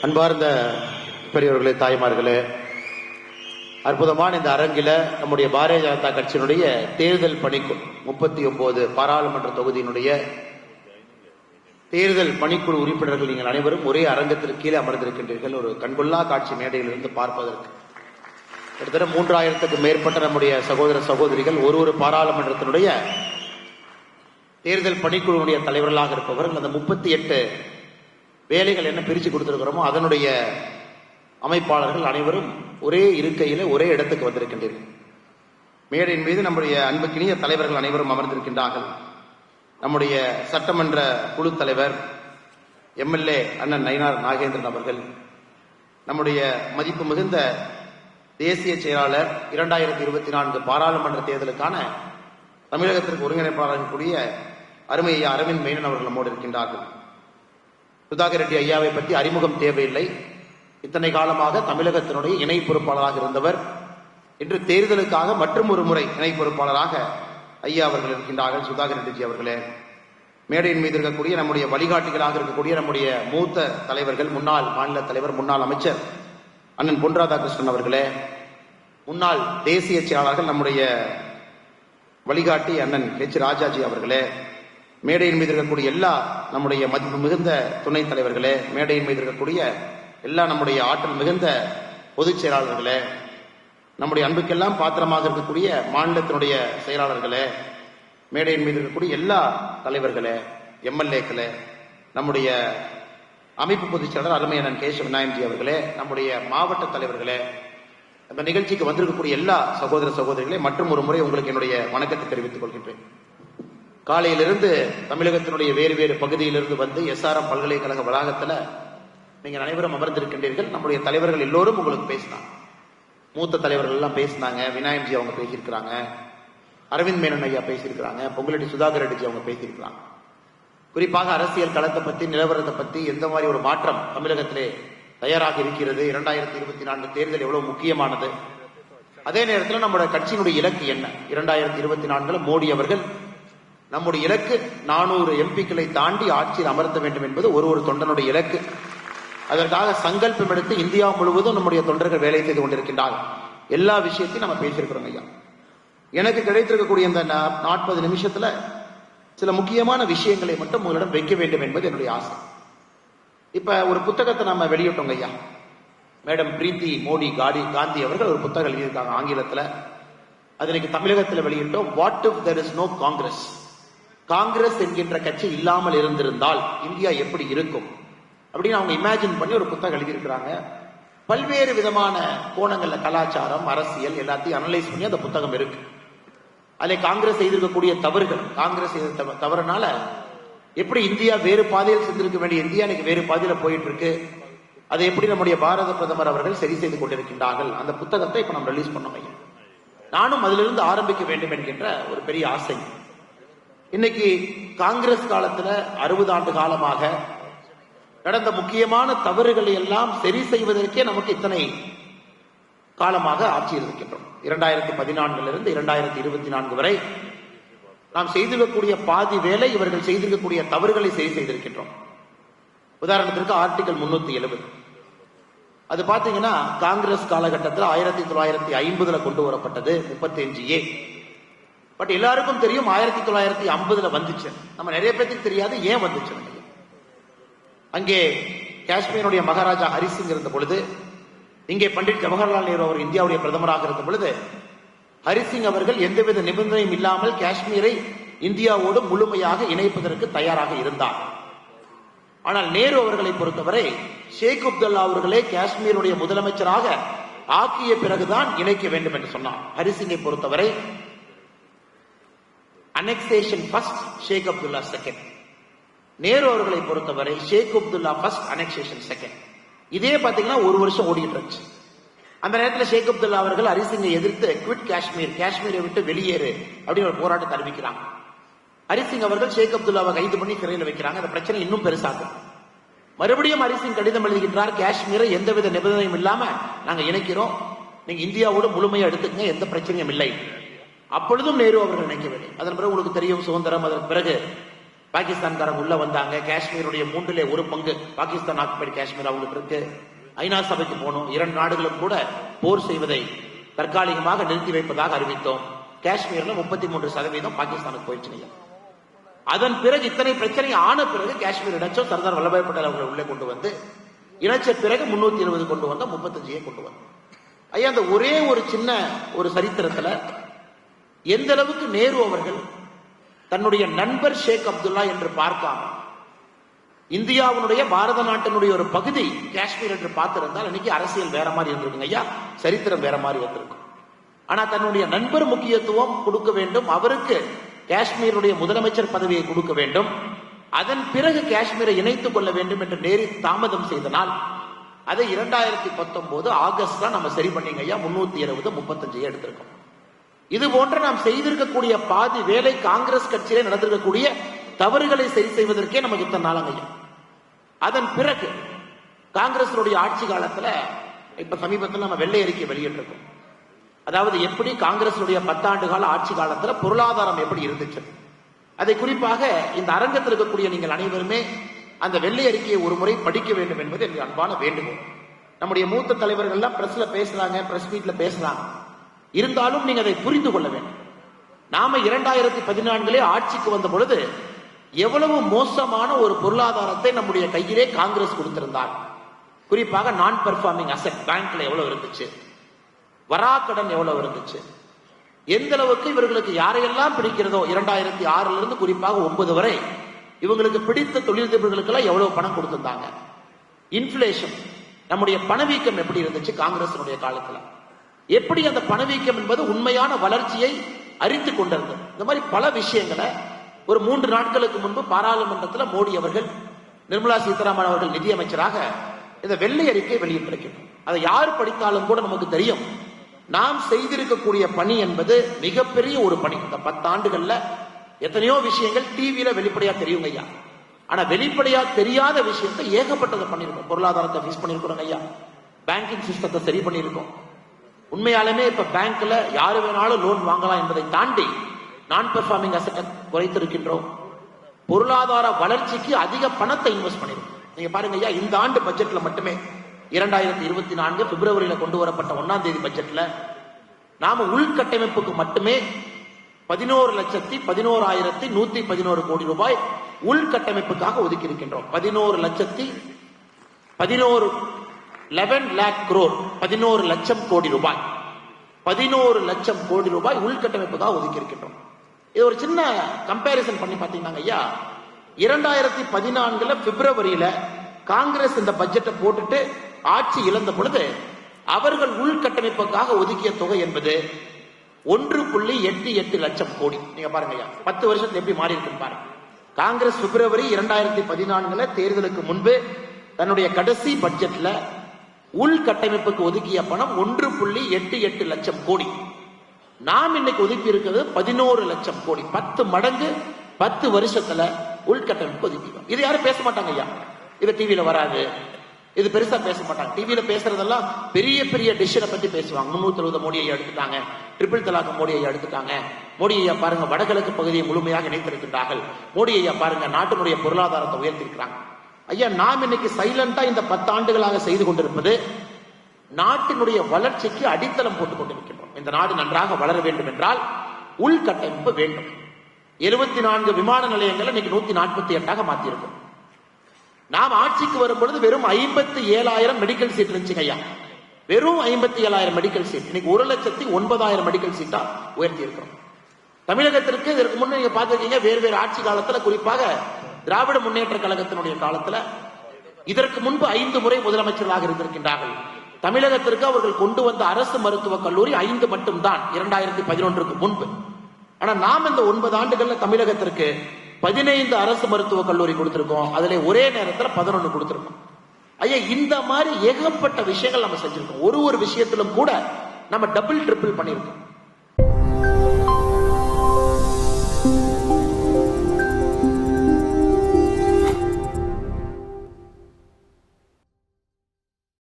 அன்பார்ந்த பெரியவர்களே, தாய்மார்களே, அற்புதமான இந்த அரங்கில நம்முடைய பாரதிய ஜனதா கட்சியினுடைய தேர்தல் பணிக்குழு 39 பாராளுமன்ற தொகுதியினுடைய தேர்தல் பணிக்குழு உறுப்பினர்கள் நீங்கள் அனைவரும் ஒரே அரங்கத்திற்கு கீழே அமர்ந்திருக்கின்றீர்கள். ஒரு கண்கொள்ளா காட்சி மேடையிலிருந்து பார்ப்பதற்கு கிட்டத்தட்ட 3000க்கும் மேற்பட்ட நம்முடைய சகோதர சகோதரிகள் ஒரு பாராளுமன்றத்தினுடைய தேர்தல் பணிக்குழுவுடைய தலைவர்களாக இருப்பவர்கள். அந்த 38 வேலைகள் என்ன பிரித்து கொடுத்திருக்கிறோமோ அதனுடைய அமைப்பாளர்கள் அனைவரும் ஒரே இருக்கையில ஒரே இடத்துக்கு வந்திருக்கின்றீர்கள். மேடையின் மீது நம்முடைய அன்புக்கினிய தலைவர்கள் அனைவரும் அமர்ந்திருக்கின்றார்கள். நம்முடைய சட்டமன்ற குழு தலைவர் எம்எல்ஏ அண்ணன் நயினார் நாகேந்திரன் அவர்கள், நம்முடைய மதிப்பு மிகுந்த தேசிய செயலாளர் 2024 பாராளுமன்ற தேர்தலுக்கான தமிழகத்திற்கு ஒருங்கிணைப்பாளராக கூடிய அருமை ஐயா அரவிந்த் மேனன் அவர்கள் நம்மோடு இருக்கின்றார்கள். சுதாகர் ரெட்டி ஐயாவை பற்றி அறிமுகம் தேவையில்லை. இத்தனை காலமாக தமிழகத்தினுடைய இணை பொறுப்பாளராக இருந்தவர். இன்று தேர்தலுக்காக மற்றும் ஒரு முறை இணை பொறுப்பாளராக ஐயா அவர்கள் இருக்கின்றார்கள். சுதாகர் ரெட்டிஜி அவர்களே, மேடையின் மீது இருக்கக்கூடிய நம்முடைய வழிகாட்டிகளாக இருக்கக்கூடிய நம்முடைய மூத்த தலைவர்கள், முன்னாள் மாநில தலைவர், முன்னாள் அமைச்சர் அண்ணன் பொன் ராதாகிருஷ்ணன் அவர்களே, முன்னாள் தேசிய செயலாளர்கள் நம்முடைய வழிகாட்டி அண்ணன் ஹெச் ராஜாஜி அவர்களே, மேடையின் மீது இருக்கக்கூடிய எல்லா நம்முடைய மதிப்பு மிகுந்த துணைத் தலைவர்களே, மேடையின் மீது இருக்கக்கூடிய எல்லா நம்முடைய ஆற்றல் மிகுந்த பொதுச் செயலாளர்களே, நம்முடைய அன்புக்கெல்லாம் பாத்திரமாக இருக்கக்கூடிய மாநிலத்தினுடைய செயலாளர்களே, மேடையின் மீது இருக்கக்கூடிய எல்லா தலைவர்களே, எம்எல்ஏக்களே, நம்முடைய அமைப்பு பொதுச் செயலாளர் அருமை அண்ணன் கேசவ நாயன்ஜி அவர்களே, நம்முடைய மாவட்ட தலைவர்களே, இந்த நிகழ்ச்சிக்கு வந்திருக்கக்கூடிய எல்லா சகோதர சகோதரிகளே, மற்றும் ஒரு முறை உங்களுக்கு என்னுடைய வணக்கத்தை தெரிவித்துக் கொள்கின்றேன். காலையிலிருந்து தமிழகத்தினுடைய வேறு வேறு பகுதியிலிருந்து வந்து எஸ்ஆர்எம் பல்கலைக்கழக வளாகத்தில் நீங்கள் அனைவரும் அமர்ந்திருக்கின்றீர்கள். நம்முடைய தலைவர்கள் எல்லோரும் உங்களுக்கு பேசினாங்க. மூத்த தலைவர்கள் எல்லாம் பேசினாங்க. விநாயகன்ஜி அவங்க பேசியிருக்கிறாங்க, அரவிந்த் மேனன் ஐயா பேசியிருக்கிறாங்க, பொங்குலட்டி சுதாகர் ரெட்டிஜி அவங்க பேசியிருக்கிறாங்க. குறிப்பாக அரசியல் களத்தை பற்றி, நிலவரத்தை பற்றி, எந்த மாதிரி ஒரு மாற்றம் தமிழகத்திலே தயாராக இருக்கிறது, 2024 தேர்தல் எவ்வளவு முக்கியமானது, அதே நேரத்தில் நம்முடைய கட்சியினுடைய இலக்கு என்ன, 2024 மோடி அவர்கள் நம்முடைய இலக்கு 400 எம்பிக்களை தாண்டி ஆட்சியில் அமர்த்த வேண்டும் என்பது ஒரு தொண்டனுடைய இலக்கு. அதற்காக சங்கல்பம் எடுத்து இந்தியா முழுவதும் நம்முடைய தொண்டர்கள் வேலை செய்து கொண்டிருக்கின்றார்கள். எல்லா விஷயத்தையும் நம்ம பேசியிருக்கிறோம் ஐயா. எனக்கு கிடைத்திருக்கக்கூடிய இந்த 40 நிமிஷத்துல சில முக்கியமான விஷயங்களை மட்டும் உங்களிடம் வைக்க வேண்டும் என்பது என்னுடைய ஆசை. இப்ப ஒரு புத்தகத்தை நம்ம வெளியிட்டோங்க ஐயா. மேடம் பிரீத்தி மோடி காந்தி அவர்கள் ஒரு புத்தகம் எழுதியிருக்காங்க ஆங்கிலத்தில். அது இன்னைக்கு தமிழகத்தில் வெளியிட்டோம். What if there is no Congress, Congress என்கின்ற கட்சி இல்லாமல் இருந்திருந்தால் இந்தியா எப்படி இருக்கும் அப்படின்னு அவங்க இமேஜின் பண்ணி ஒரு புத்தகம் எழுதியிருக்கிறாங்க. பல்வேறு விதமான கோணங்கள்ல கலாச்சாரம், அரசியல் எல்லாத்தையும் அனலைஸ் பண்ணி அந்த புத்தகம் இருக்கு. அதில் காங்கிரஸ் செய்திருக்கக்கூடிய தவறுகள், காங்கிரஸ் செய்த தவறுனால எப்படி இந்தியா வேறு பாதையில் சென்றிருக்க வேண்டிய இந்தியா இன்னைக்கு வேறு பாதையில போயிட்டு இருக்கு, அதை எப்படி நம்முடைய பாரத பிரதமர் அவர்கள் சரி செய்து கொண்டிருக்கின்றார்கள். அந்த புத்தகத்தை இப்ப நம்ம ரிலீஸ் பண்ணோம் ஐயா. நானும் அதிலிருந்து ஆரம்பிக்க வேண்டும் என்கின்ற ஒரு பெரிய ஆசை. இன்னைக்கு காங்கிரஸ் காலத்துல 60 ஆண்டு காலமாக நடந்த முக்கியமான தவறுகளை எல்லாம் சரி செய்வதற்கே நமக்கு இத்தனை காலமாக ஆட்சியில் இருக்கின்றோம். 2014 2024 வரை நாம் செய்திருக்கக்கூடிய பாதி வேலை இவர்கள் செய்திருக்கக்கூடிய தவறுகளை சரி செய்திருக்கின்றோம். உதாரணத்திற்கு ஆர்டிகல் 370 அது பாத்தீங்கன்னா காங்கிரஸ் காலகட்டத்தில் 1950 கொண்டு வரப்பட்டது 35A. பட் எல்லாருக்கும் தெரியும் 1950 வந்துச்சு. நம்ம நிறைய பேருக்கு தெரியாது ஏன் வந்துச்சு. அங்கே காஷ்மீருடைய மகாராஜா ஹரிசிங் இருந்த பொழுது, இங்கே பண்டிட் ஜவஹர்லால் நேரு அவர் இந்தியாவுடைய பிரதமராக இருந்த பொழுது, ஹரிசிங் அவர்கள் எந்தவித நிபந்தனையும் இல்லாமல் காஷ்மீரை இந்தியாவோடு முழுமையாக இணைப்பதற்கு தயாராக இருந்தார். ஆனால் நேரு அவர்களை பொறுத்தவரை ஷேக் அப்துல்லா அவர்களே காஷ்மீருடைய முதலமைச்சராக ஆக்கிய பிறகுதான் இணைக்க வேண்டும் என்று சொன்னார். ஹரிசிங்கை பொறுத்தவரை அனெக்சேஷன் ஃபர்ஸ்ட், ஷேக் அப்துல்லா செகண்ட். நேரு அவர்களை பொறுத்தவரை ஷேக் அப்துல்லா ஃபர்ஸ்ட், அனெக்சேஷன் செகண்ட். இதே பாத்தீங்கன்னா ஒரு வருஷம் ஓடிட்டு இருந்துச்சு. அந்த நேரத்தில் ஷேக் அப்துல்லா அவர்கள் ஹரிசிங்கை எதிர்த்து குவிட் காஷ்மீர், காஷ்மீரை விட்டு வெளியேறு அப்படின்னு ஒரு போராட்டத்தை அறிவிக்கிறாங்க. ஹரிசிங் அவர்கள் ஷேக் அப்துல்லாவை கைது பண்ணி சிறையில் வைக்கிறாங்க. அந்த பிரச்சனை இன்னும் பெருசாகும். மறுபடியும் ஹரிசிங் கடிதம் எழுதுகின்றார், காஷ்மீரை எந்தவித நிபந்தனையும் இல்லாம நாங்க இணைக்கிறோம், நீங்க இந்தியாவோடு முழுமையா எடுத்துக்கங்க, எந்த பிரச்சனையும் இல்லை. அப்பொழுதும் நேரு அவர்கள் நினைக்கவில்லை. அதன் பிறகு உங்களுக்கு தெரியும் சுதந்திரம், அதற்கு பிறகு பாகிஸ்தான்காரங்க உள்ள வந்தாங்க. காஷ்மீருடைய 1/3 பாகிஸ்தான் ஆக்குபைடு காஷ்மீர் அவங்களுக்கு இருக்கு. ஐநா சபைக்கு போனோம். 2 நாடுகளும் கூட போர் செய்வதை தற்காலிகமாக நிறுத்தி வைப்பதாக அறிவித்தோம். காஷ்மீர்ல 33% பாகிஸ்தானுக்கு போயிடுச்சு. அதன் பிறகு இத்தனை பிரச்சனை ஆன பிறகு காஷ்மீர் இணைச்சோம். சர்தார் வல்லபாய் பட்டேல் அவர்களை உள்ளே கொண்டு வந்து இணைச்ச பிறகு 320 கொண்டு வந்தோம், 35 கொண்டு வந்தோம். ஐயா, அந்த ஒரே ஒரு சின்ன ஒரு சரித்திரத்துல எந்த அளவுக்கு நேரு அவர்கள் தன்னுடைய நண்பர் ஷேக் அப்துல்லா என்று பார்க்காம இந்தியாவுடைய பாரத நாட்டினுடைய ஒரு பகுதி காஷ்மீர் என்று பார்த்திருந்தால் இன்னைக்கு அரசியல் வேற மாதிரி இருந்திருக்குங்க ஐயா, சரித்திரம் வேற மாதிரி வந்திருக்கும். ஆனா தன்னுடைய நண்பர் முக்கியத்துவம் கொடுக்க வேண்டும், அவருக்கு காஷ்மீருடைய முதலமைச்சர் பதவியை கொடுக்க வேண்டும், அதன் பிறகு காஷ்மீரை இணைத்துக் கொள்ள வேண்டும் என்று நேரு தாமதம் செய்தனால் அதை 2019 ஆகஸ்ட் தான் நம்ம சரி பண்ணீங்க ஐயா. 320 35 எடுத்திருக்கோம். இது போன்ற நாம் செய்திருக்கக்கூடிய பாதி வேலை காங்கிரஸ் கட்சியிலே நடந்திருக்கக்கூடிய தவறுகளை சரி செய்வதற்கே நமக்கு இத்தனை நாளாங்க ஐயா. அதன் பிறகு காங்கிரஸ் ஆட்சி காலத்துல இப்ப சமீபத்தில் நம்ம வெள்ளை அறிக்கை வெளியிட்டிருக்கோம். அதாவது எப்படி காங்கிரஸ் 10 ஆண்டு கால ஆட்சி காலத்துல பொருளாதாரம் எப்படி இருந்துச்சு, அதை குறிப்பாக இந்த அரங்கத்தில் இருக்கக்கூடிய நீங்கள் அனைவருமே அந்த வெள்ளை அறிக்கையை ஒரு முறை படிக்க வேண்டும் என்பது என்னுடைய அன்பான வேண்டுகோள். நம்முடைய மூத்த தலைவர்கள் எல்லாம் பிரஸ்ல பேசுறாங்க, பிரஸ் மீட்ல பேசுறாங்க, இருந்தாலும் நீங்க அதை புரிந்து கொள்ள வேண்டும். நாம 2014 ஆட்சிக்கு வந்த பொழுது எவ்வளவு மோசமான ஒரு பொருளாதாரத்தை நம்முடைய கையிலே காங்கிரஸ் கொடுத்திருந்தார். குறிப்பாக நான் பெர்ஃபார்மிங் அசெட் பேங்க்ல எவ்வளவு இருந்துச்சு, வராக்கடன் எவ்வளவு இருந்துச்சு, எந்த அளவுக்கு இவர்களுக்கு யாரையெல்லாம் பிடிக்கிறதோ 2006 இருந்து குறிப்பாக 9 வரை இவங்களுக்கு பிடித்த தொழிலதிபர்களுக்கெல்லாம் எவ்வளவு பணம் கொடுத்திருந்தாங்க. இன்ஃபிளேஷன், நம்முடைய பணவீக்கம் எப்படி இருந்துச்சு காங்கிரஸ் காலத்துல, எப்படி அந்த பணவீக்கம் என்பது உண்மையான வளர்ச்சியை அறிந்து கொண்டிருந்தது. இந்த மாதிரி பல விஷயங்களை ஒரு 3 நாட்களுக்கு முன்பு பாராளுமன்றத்தில் மோடி அவர்கள், நிர்மலா சீதாராமன் அவர்கள் நிதியமைச்சராக இந்த வெள்ளை அறிக்கை வெளியிட்டிருக்கிறார். அதை யார் படித்தாலும் கூட நமக்கு தெரியும், நாம் செய்திருக்கக்கூடிய பணி என்பது மிகப்பெரிய ஒரு பணி. இந்த 10 ஆண்டுகள்ல எத்தனையோ விஷயங்கள் டிவியில வெளிப்படையா தெரியும் ஐயா, ஆனா வெளிப்படையா தெரியாத விஷயத்தை ஏகப்பட்டதை பண்ணிருக்கோம். பொருளாதாரத்தை ஃபீஸ் பண்ணிருக்கிறோம் ஐயா, பேங்கிங் சிஸ்டத்தை சரி பண்ணிருக்கோம். உண்மையாலுமே இப்ப பேங்க்ல யாரு வேணாலும் லோன் வாங்கலாம் என்பதை தாண்டி நான் பெர்ஃபார்மிங் அசெட்டை குறைத்திருக்கின்றோம். பொருளாதார வளர்ச்சிக்கு அதிக பணத்தை இன்வெஸ்ட் பண்ணிருக்கோம். நீங்க பாருங்க ஐயா, இந்த ஆண்டு பட்ஜெட்ல மட்டுமே 2024 பிப்ரவரியில கொண்டு வரப்பட்ட 1ஆம் தேதி பட்ஜெட்ல நாம உள்கட்டமைப்புக்கு மட்டுமே 11,11,111 கோடி ரூபாய் உள்கட்டமைப்புக்காக ஒதுக்கி இருக்கின்றோம். 11 lakh crore 11 லட்சம் கோடி ரூபாய் 11 லட்சம் கோடி ரூபாய் உள்கட்டமைப்புக்காக ஒதுக்கி இருக்கின்றோம். இது ஒரு சின்ன கம்பேரிசன் பண்ணி பாத்தீங்கன்னா ஐயா, 2014 பிப்ரவரியில காங்கிரஸ் இந்த பட்ஜெட்டை போட்டுட்டு ஆட்சி இழந்த பொழுது அவர்கள் உள்கட்டமைப்புக்காக ஒதுக்கிய தொகை என்பது 1.88 லட்சம் கோடி. நீங்க பாருங்க ஐயா, 10 வருஷத்துல எப்படி மாறி இருக்கு பாருங்க. காங்கிரஸ் பிப்ரவரி 2014 தேர்தலுக்கு முன்பு தன்னுடைய கடைசி பட்ஜெட்ல உள்கட்டமைப்புக்கு ஒதுக்கிய பணம் 1.88 லட்சம் கோடி. நாம் இன்னைக்கு ஒதுக்கி இருக்கிறது 11 லட்சம் கோடி. 10 மடங்கு 10 வருஷத்துல உள்கட்டமைப்பு ஒதுக்கிடும். இது யாரும் பேச மாட்டாங்க ஐயா, இது டிவியில வராது, இது பெருசா பேச மாட்டாங்க. டிவியில பேசுறதெல்லாம் பெரிய பெரிய டிசிஷனை பத்தி பேசுவாங்க. 370 மோடி ஐயா எடுத்துட்டாங்க, ட்ரிபிள் தலாக் மோடி ஐயா எடுத்துட்டாங்க, மோடி ஐயா பாருங்க வடகிழக்கு பகுதியை முழுமையாக இணைத்திருக்கின்றார்கள், மோடி ஐயா பாருங்க நாட்டினுடைய பொருளாதாரத்தை உயர்த்திருக்கிறாங்க. ஐயா, நாம் இன்னைக்கு சைலண்டா இந்த 10 ஆண்டுகளாக செய்து கொண்டிருப்பது நாட்டினுடைய வளர்ச்சிக்கு அடித்தளம் போட்டுக் கொண்டிருக்கின்றோம். இந்த நாடு நன்றாக வளர வேண்டும் என்றால் உள்கட்டமைப்பு வேண்டும். 74 விமான நிலையங்களை இன்னைக்கு 148 மாத்திருக்கோம். நாம் ஆட்சிக்கு வரும் பொழுது வெறும் 57,000 மெடிக்கல் சீட் இருந்துச்சுங்க ஐயா, வெறும் 57,000 மெடிக்கல் சீட் இன்னைக்கு 1,09,000 மெடிக்கல் சீட்டா உயர்த்தி இருக்கிறோம். தமிழகத்திற்கு இதற்கு முன்னே நீங்க பார்த்திருக்கீங்க, வேறு வேறு ஆட்சி காலத்துல, குறிப்பாக திராவிட முன்னேற்ற கழகத்தினுடைய காலத்துல இதற்கு முன்பு 5 முறை முதலமைச்சர்களாக இருந்திருக்கின்றார்கள். தமிழகத்திற்கு அவர்கள் கொண்டு வந்த அரசு மருத்துவக் கல்லூரி 5 மட்டும்தான் 2011க்கு முன்பு. ஆனா நாம் இந்த 9 ஆண்டுகள்ல தமிழகத்திற்கு 15 அரசு மருத்துவக் கல்லூரி கொடுத்திருக்கோம். அதுல ஒரே நேரத்தில் 11 கொடுத்திருக்கோம். ஐயா, இந்த மாதிரி ஏகப்பட்ட விஷயங்கள் நம்ம செஞ்சிருக்கோம். ஒரு விஷயத்திலும் கூட நம்ம டபுள் ட்ரிபிள் பண்ணிருக்கோம்.